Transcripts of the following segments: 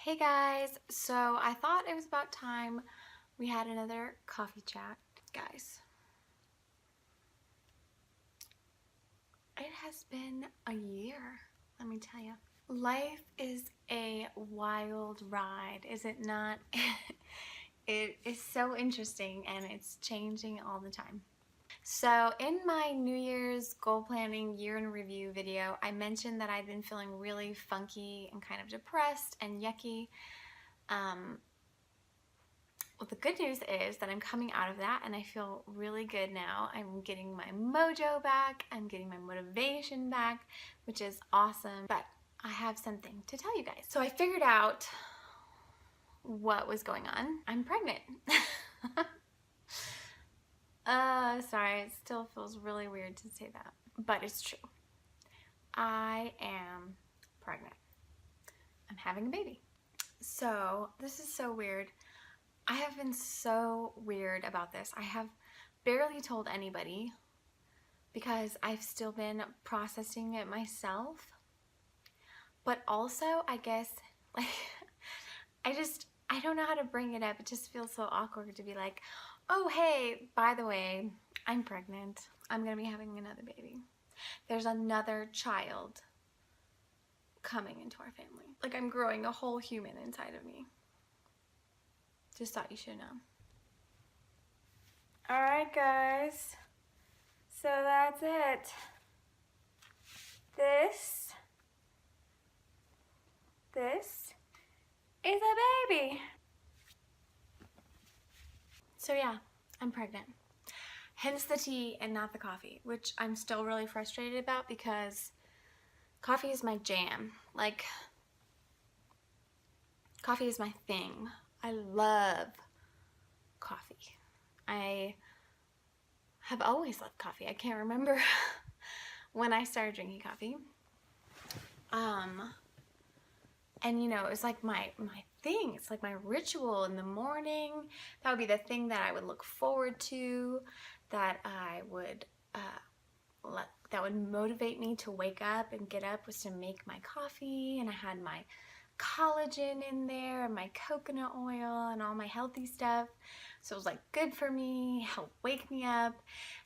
Hey guys, so I thought it was about time we had another coffee chat. Guys, it has been a year, let me tell you. Life is a wild ride, is it not? It is so interesting and it's changing all the time. So in my New Year's goal planning year in review video, I mentioned that I'd been feeling really funky and kind of depressed and yucky. Well, the good news is that I'm coming out of that and I feel really good now. I'm getting my mojo back, I'm getting my motivation back, which is awesome. But I have something to tell you guys. So I figured out what was going on. I'm pregnant. Sorry, it still feels really weird to say that, but it's true. I am pregnant. I'm having a baby. So this is so weird. I have been so weird about this. I have barely told anybody because I've still been processing it myself. But also, I guess, like, I don't know how to bring it up. It just feels so awkward to be like, oh, hey, by the way, I'm pregnant. I'm going to be having another baby. There's another child coming into our family. Like, I'm growing a whole human inside of me. Just thought you should know. Alright guys, so that's it. This is a baby. So yeah, I'm pregnant. Hence the tea and not the coffee, which I'm still really frustrated about because coffee is my jam. Like, coffee is my thing. I love coffee. I have always loved coffee. I can't remember when I started drinking coffee. And you know, it was like my thing. It's like my ritual in the morning. That would be the thing that I would look forward to, that I would that would motivate me to wake up and get up, was to make my coffee. And I had my collagen in there and my coconut oil and all my healthy stuff, so it was like good for me, help wake me up.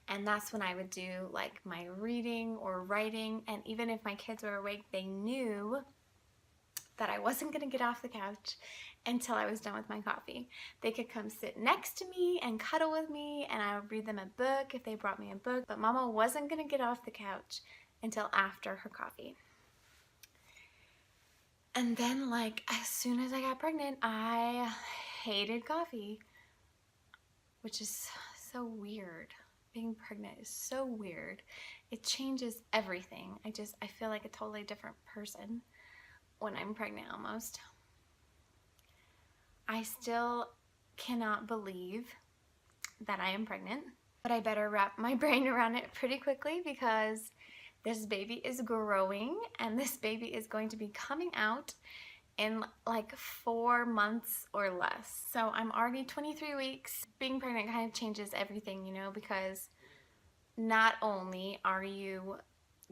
And that's when I would do like my reading or writing, and even if my kids were awake, they knew that I wasn't gonna get off the couch until I was done with my coffee. They could come sit next to me and cuddle with me, and I would read them a book if they brought me a book, but Mama wasn't gonna get off the couch until after her coffee. And then, like, as soon as I got pregnant, I hated coffee, which is so weird. Being pregnant is so weird. It changes everything. I feel like a totally different person when I'm pregnant almost. I still cannot believe that I am pregnant, but I better wrap my brain around it pretty quickly because this baby is growing and this baby is going to be coming out in like 4 months or less. So I'm already 23 weeks. Being pregnant kind of changes everything, you know, because not only are you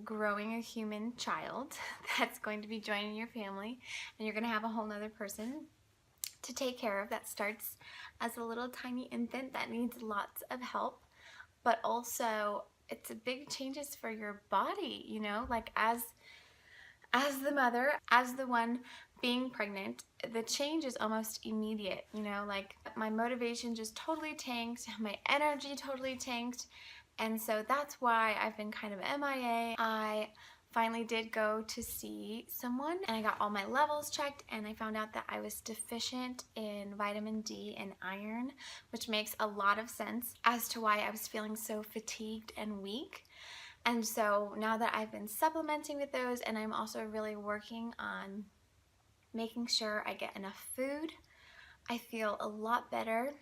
growing a human child that's going to be joining your family, and you're going to have a whole nother person to take care of that starts as a little tiny infant that needs lots of help, but also it's a big changes for your body, you know, like as the mother, as the one being pregnant, the change is almost immediate, you know, like my motivation just totally tanked, my energy totally tanked, and so that's why I've been kind of MIA. I finally did go to see someone and I got all my levels checked, and I found out that I was deficient in vitamin D and iron, which makes a lot of sense as to why I was feeling so fatigued and weak. And so now that I've been supplementing with those, and I'm also really working on making sure I get enough food, I feel a lot better.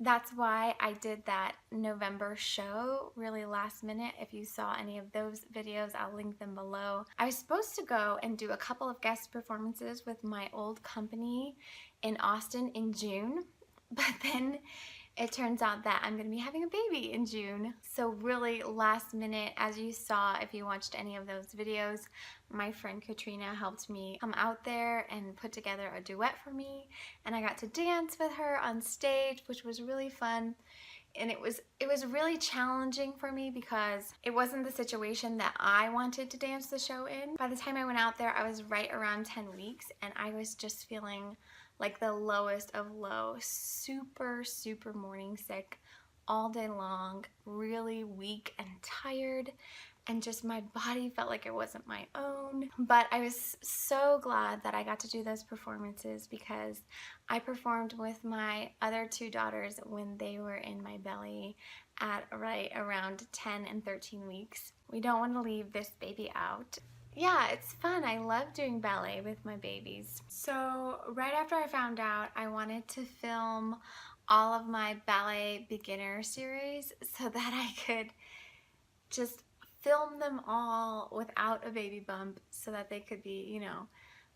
That's why I did that November show really last minute. If you saw any of those videos, I'll link them below. I was supposed to go and do a couple of guest performances with my old company in Austin in June, but then it turns out that I'm gonna be having a baby in June. So really last minute, as you saw if you watched any of those videos, my friend Katrina helped me come out there and put together a duet for me, and I got to dance with her on stage, which was really fun. And it was really challenging for me because it wasn't the situation that I wanted to dance the show in. By the time I went out there, I was right around 10 weeks and I was just feeling like the lowest of low, super morning sick all day long, really weak and tired, and just my body felt like it wasn't my own. But I was so glad that I got to do those performances because I performed with my other two daughters when they were in my belly at right around 10 and 13 weeks. We don't want to leave this baby out. Yeah, it's fun. I love doing ballet with my babies. So right after I found out, I wanted to film all of my ballet beginner series so that I could just film them all without a baby bump so that they could be, you know,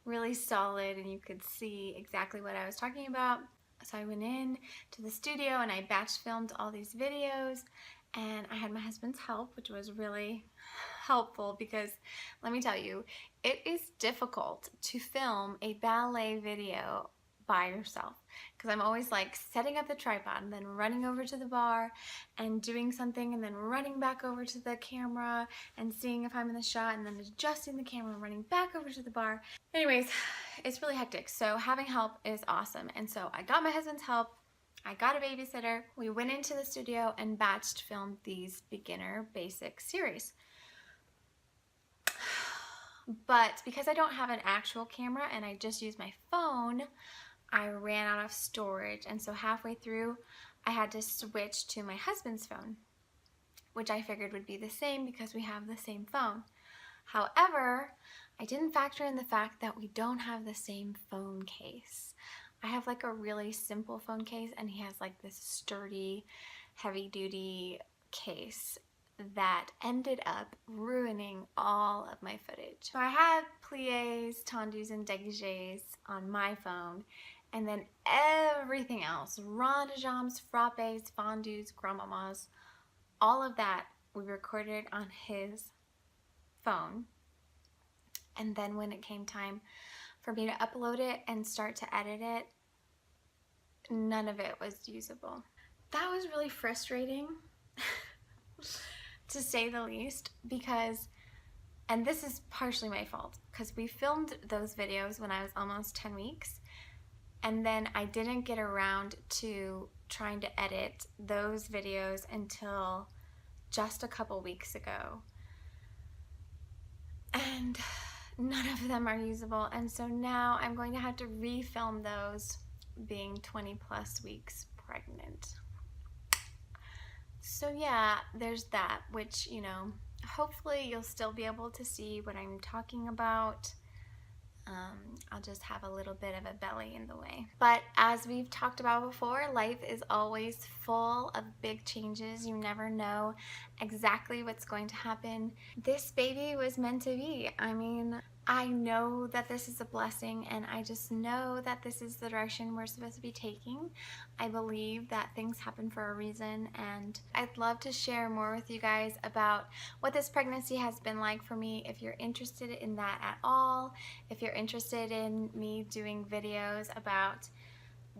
really solid and you could see exactly what I was talking about. So I went in to the studio and I batch filmed all these videos, and I had my husband's help, which was really helpful because let me tell you, it is difficult to film a ballet video by yourself because I'm always like setting up the tripod and then running over to the bar and doing something and then running back over to the camera and seeing if I'm in the shot and then adjusting the camera and running back over to the bar. Anyways, it's really hectic, so having help is awesome. And so I got my husband's help, I got a babysitter, we went into the studio and batched filmed these beginner basic series. But because I don't have an actual camera and I just use my phone, I ran out of storage, and so halfway through I had to switch to my husband's phone, which I figured would be the same because we have the same phone. However, I didn't factor in the fact that we don't have the same phone case. I have like a really simple phone case and he has like this sturdy, heavy-duty case that ended up ruining all of my footage. So I had pliés, tendus, and dégagés on my phone, and then everything else, rond de jambes, frappés, fondus, grand mamas, all of that we recorded on his phone. And then when it came time for me to upload it and start to edit it, none of it was usable. That was really frustrating to say the least, because, and this is partially my fault, because we filmed those videos when I was almost 10 weeks, and then I didn't get around to trying to edit those videos until just a couple weeks ago. And none of them are usable, and so now I'm going to have to refilm those being 20 plus weeks pregnant. So yeah, there's that, which, you know, hopefully you'll still be able to see what I'm talking about. I'll just have a little bit of a belly in the way. But as we've talked about before, life is always full of big changes. You never know exactly what's going to happen. This baby was meant to be. I mean, I know that this is a blessing, and I just know that this is the direction we're supposed to be taking. I believe that things happen for a reason, and I'd love to share more with you guys about what this pregnancy has been like for me. If you're interested in that at all, if you're interested in me doing videos about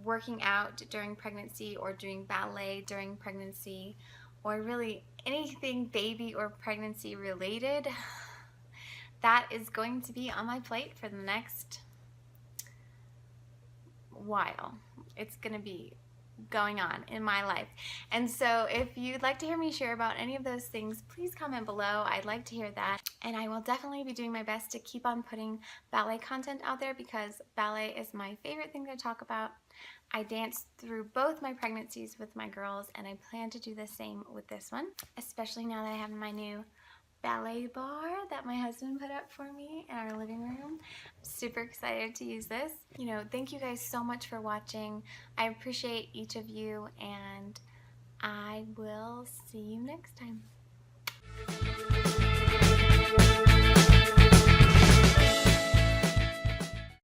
working out during pregnancy or doing ballet during pregnancy, or really anything baby or pregnancy related, that is going to be on my plate for the next while. It's going to be going on in my life. And so if you'd like to hear me share about any of those things, please comment below. I'd like to hear that. And I will definitely be doing my best to keep on putting ballet content out there because ballet is my favorite thing to talk about. I danced through both my pregnancies with my girls, and I plan to do the same with this one, especially now that I have my new ballet bar that my husband put up for me in our living room. I'm super excited to use this. You know, thank you guys so much for watching. I appreciate each of you, and I will see you next time.